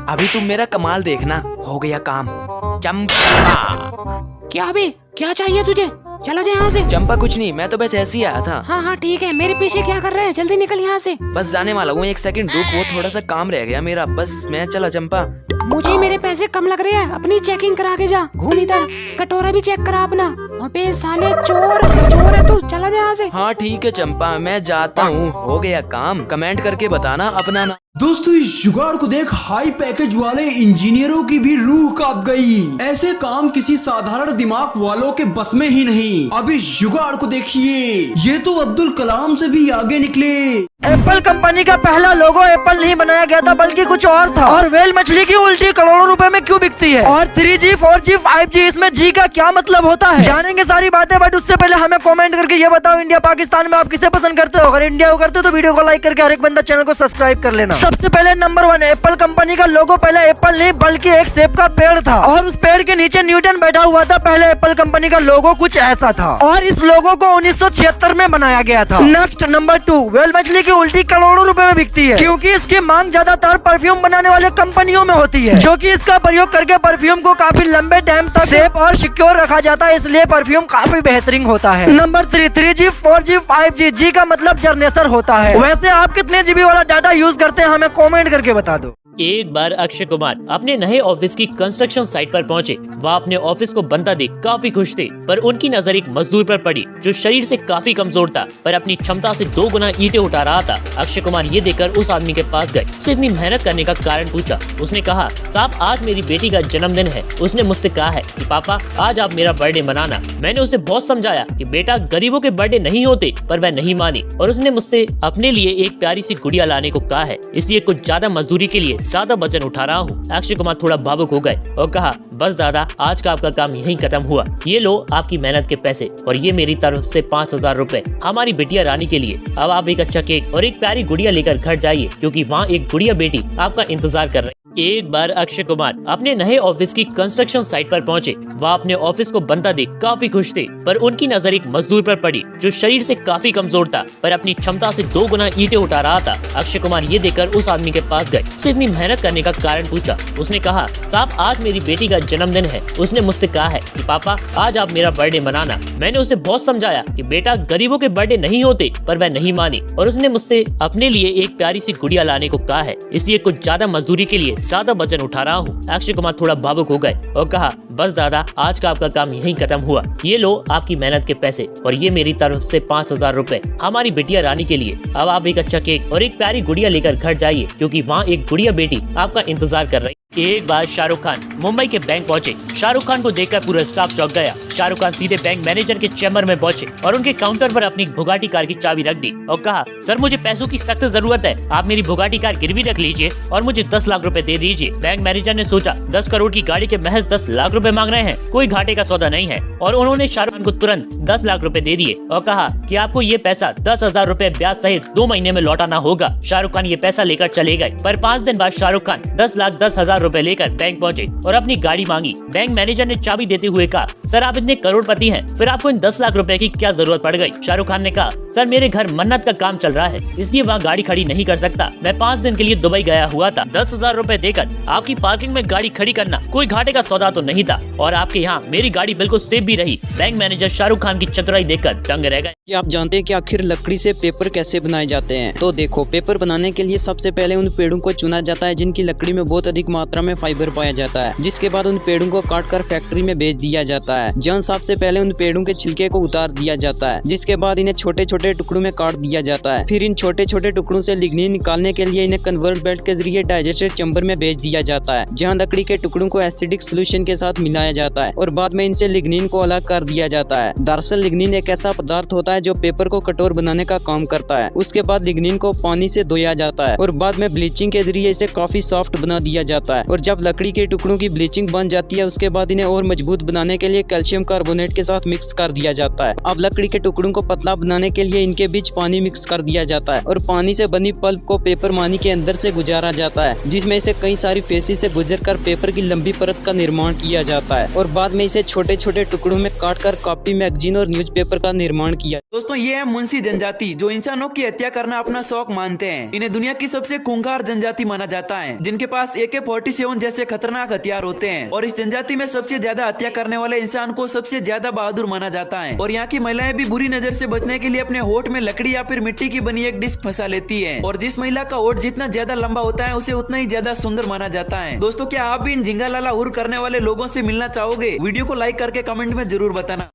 अभी तुम मेरा कमाल देखना, हो गया काम। चंपा, क्या बे, क्या चाहिए तुझे? चला जा यहाँ से। चंपा कुछ नहीं, मैं तो बस ऐसे ही आया था। हाँ हाँ ठीक है, मेरे पीछे क्या कर रहा है? जल्दी निकल यहाँ से। बस जाने वाला हूँ, एक सेकंड रुक, वो थोड़ा सा काम रह गया मेरा, बस मैं चला। चंपा मुझे मेरे पैसे कम लग रहे हैं, अपनी चेकिंग करा के जा। घूम इधर, कटोरा भी चेक करा अपना। अबे साले चोर, चोर है तू, चला जा यहाँ से। हाँ ठीक है चंपा, मैं जाता हूँ, हो गया काम। कमेंट करके बताना अपना नाम। दोस्तों इस जुगाड़ को देख हाई पैकेज वाले इंजीनियरों की भी रूह कांप गई। ऐसे काम किसी साधारण दिमाग वालों के बस में ही नहीं। अब इस जुगाड़ को देखिए, ये तो अब्दुल कलाम से भी आगे निकले। एप्पल कंपनी का पहला लोगो एप्पल नहीं बनाया गया था बल्कि कुछ और था। और व्हेल मछली की उल्टी करोड़ों रुपए में क्यों बिकती है? और 3G 4G 5G इसमें जी का क्या मतलब होता है? जानेंगे सारी बातें, बट उससे पहले हमें कमेंट करके ये बताओ, इंडिया पाकिस्तान में आप किसे पसंद करते हो? अगर इंडिया को करते हो तो वीडियो को लाइक करके हर एक बंदा चैनल को सब्सक्राइब कर लेना। सबसे पहले नंबर 1, एप्पल कंपनी का लोगो पहले एप्पल नहीं बल्कि एक सेब का पेड़ था, और उस पेड़ के नीचे न्यूटन बैठा हुआ था। पहले एप्पल कंपनी का लोगो कुछ ऐसा था, और इस लोगो को 1976 में बनाया गया था। नेक्स्ट नंबर 2, व्हेल मछली की उल्टी करोड़ों रुपए में बिकती है, क्योंकि इसकी मांग ज्यादातर परफ्यूम बनाने वाले कंपनियों में होती है, जो कि इसका प्रयोग करके परफ्यूम को काफी लंबे टाइम तक सेफ और सिक्योर रखा जाता है, इसलिए परफ्यूम काफी बेहतरीन होता है। नंबर 3, 3G 4G 5G, जी का मतलब जर्नेसर होता है। वैसे आप कितने जीबी वाला डाटा यूज करते हैं हमें कमेंट करके बता दो। एक बार अक्षय कुमार अपने नए ऑफिस की कंस्ट्रक्शन साइट पर पहुंचे। वह अपने ऑफिस को बनता देख काफी खुश थे, पर उनकी नजर एक मजदूर पर पड़ी जो शरीर से काफी कमजोर था, पर अपनी क्षमता से 2 गुना ईंटें उठा रहा था। अक्षय कुमार ये देखकर उस आदमी के पास गए, उससे इतनी मेहनत करने का कारण पूछा। उसने कहा, साहब आज मेरी बेटी का जन्मदिन है, उसने मुझसे कहा है कि पापा आज आप मेरा बर्थडे मनाना। मैंने उसे बहुत समझाया कि बेटा गरीबों के बर्थडे नहीं होते, पर वह नहीं मानी, और उसने मुझसे अपने लिए एक प्यारी सी गुड़िया लाने को कहा है, इसलिए कुछ ज्यादा मजदूरी के लिए ज्यादा वजन उठा रहा हूँ। अक्षय कुमार थोड़ा भावुक हो गए और कहा, बस दादा आज का आपका काम यहीं खत्म हुआ, ये लो आपकी मेहनत के पैसे, और ये मेरी तरफ से 5000 रुपए हमारी बिटिया रानी के लिए। अब आप एक अच्छा केक और एक प्यारी गुड़िया लेकर घर जाइए, क्योंकि वहाँ एक गुड़िया बेटी आपका इंतजार कर रही। एक बार अक्षय कुमार अपने नए ऑफिस की कंस्ट्रक्शन साइट पर पहुंचे। वह अपने ऑफिस को बनता देख काफी खुश थे, पर उनकी नजर एक मजदूर पर पड़ी जो शरीर से काफी कमजोर था, पर अपनी क्षमता से 2 गुना ईंटें उठा रहा था। अक्षय कुमार ये देखकर उस आदमी के पास गए, उससे इतनी मेहनत करने का कारण पूछा। उसने कहा, साहब आज मेरी बेटी का जन्मदिन है, उसने मुझसे कहा है कि पापा आज आप मेरा बर्थडे मनाना। मैंने उसे बहुत समझाया कि बेटा गरीबों के बर्थडे नहीं होते, पर वह नहीं मानी, और उसने मुझसे अपने लिए एक प्यारी सी गुड़िया लाने को कहा है, इसलिए कुछ ज्यादा मजदूरी के लिए ज्यादा वजन उठा रहा हूँ। अक्षय कुमार थोड़ा भावुक हो गए और कहा, बस दादा आज का आपका काम यहीं खत्म हुआ, ये लो आपकी मेहनत के पैसे, और ये मेरी तरफ से 5000 रुपए हमारी बिटिया रानी के लिए। अब आप एक अच्छा केक और एक प्यारी गुड़िया लेकर घर जाइए, क्योंकि वहाँ एक गुड़िया बेटी आपका इंतजार कर रही। एक बार शाहरुख खान मुंबई के बैंक पहुंचे। शाहरुख खान को देखकर पूरा स्टाफ चौंक गया। शाहरुख खान सीधे बैंक मैनेजर के चैम्बर में पहुंचे और उनके काउंटर पर अपनी बुगाटी कार की चाबी रख दी और कहा, सर मुझे पैसों की सख्त जरूरत है, आप मेरी बुगाटी कार गिरवी रख लीजिए और मुझे 10 लाख रुपए दे दीजिए। बैंक मैनेजर ने सोचा 10 करोड़ की गाड़ी के महज 10 लाख रुपए मांग रहे हैं, कोई घाटे का सौदा नहीं है, और उन्होंने शाहरुख खान को तुरंत 10 लाख रुपए दे दिए और कहा कि आपको ये पैसा 10,000 रुपए ब्याज सहित 2 महीने में लौटाना होगा। शाहरुख खान ये पैसा लेकर चले गए, पर 5 दिन बाद शाहरुख खान 10,10,000 रुपए लेकर बैंक पहुंचे और अपनी गाड़ी मांगी। बैंक मैनेजर ने चाबी देते हुए कहा, सर आप इतने करोड़पति हैं, फिर आपको इन 10 लाख रुपए की क्या जरूरत पड़ गई? शाहरुख खान ने कहा, सर मेरे घर मन्नत का काम चल रहा है, इसलिए वहाँ गाड़ी खड़ी नहीं कर सकता। मैं 5 दिन के लिए दुबई गया हुआ था। 10,000 रुपए देकर आपकी पार्किंग में गाड़ी खड़ी करना कोई घाटे का सौदा तो नहीं था, और आपके यहाँ मेरी गाड़ी बिल्कुल सेफ भी रही। बैंक मैनेजर शाहरुख खान की चतुराई देखकर दंग रह गए। क्या आप जानते हैं कि आखिर लकड़ी से पेपर कैसे बनाए जाते हैं? तो देखो, पेपर बनाने के लिए सबसे पहले उन पेड़ों को चुना जाता है जिनकी लकड़ी में बहुत अधिक मात्रा में फाइबर पाया जाता है, जिसके बाद उन पेड़ों को काट कर फैक्ट्री में भेज दिया जाता है, जहाँ सबसे पहले उन पेड़ों के छिलके को उतार दिया जाता है, जिसके बाद इन्हें छोटे छोटे टुकड़ों में काट दिया जाता है। फिर इन छोटे छोटे टुकड़ों से लिग्निन निकालने के लिए इन्हें कन्वर्ट बेल्ट के जरिए डाइजेस्टर चैम्बर में भेज दिया जाता है, जहाँ लकड़ी के टुकड़ों को एसिडिक सोल्यूशन के साथ मिलाया जाता है और बाद में इनसे लिग्निन को अलग कर दिया जाता है। दरअसल लिग्निन एक ऐसा पदार्थ होता है जो पेपर को कठोर बनाने का काम करता है। उसके बाद लिग्निन को पानी से धोया जाता है और बाद में ब्लीचिंग के जरिए इसे काफी सॉफ्ट बना दिया जाता है, और जब लकड़ी के टुकड़ों की ब्लीचिंग बन जाती है उसके बाद इन्हें और मजबूत बनाने के लिए कैल्शियम कार्बोनेट के साथ मिक्स कर दिया जाता है। अब लकड़ी के टुकड़ों को पतला बनाने के लिए इनके बीच पानी मिक्स कर दिया जाता है और पानी से बनी पल्प को पेपर मानी के अंदर से गुजारा जाता है, जिसमें इसे कई सारी फेसी से गुजरकर पेपर की लंबी परत का निर्माण किया जाता है और बाद में इसे छोटे छोटे टुकड़ों में काट कर कॉपी, मैगजीन और न्यूज़पेपर का निर्माण किया। दोस्तों ये है मुंशी जनजाति, जो इंसानों की हत्या करना अपना शौक मानते हैं। इन्हें दुनिया की सबसे खूंखार जनजाति माना जाता है, जिनके पास AK-47 जैसे खतरनाक हथियार होते हैं। और इस जनजाति में सबसे ज्यादा हत्या करने वाले इंसान को सबसे ज्यादा बहादुर माना जाता है। और यहाँ की महिलाएं भी बुरी नजर से बचने के लिए अपने होठ में लकड़ी या फिर मिट्टी की बनी एक डिस्क फंसा लेती है। और जिस महिला का होठ जितना ज्यादा लंबा होता है उसे उतना ही ज्यादा सुंदर माना जाता है। दोस्तों क्या आप भी इन झिंगा लाला हुर करने वाले लोगों से मिलना चाहोगे? वीडियो को लाइक करके कमेंट में जरूर बताना।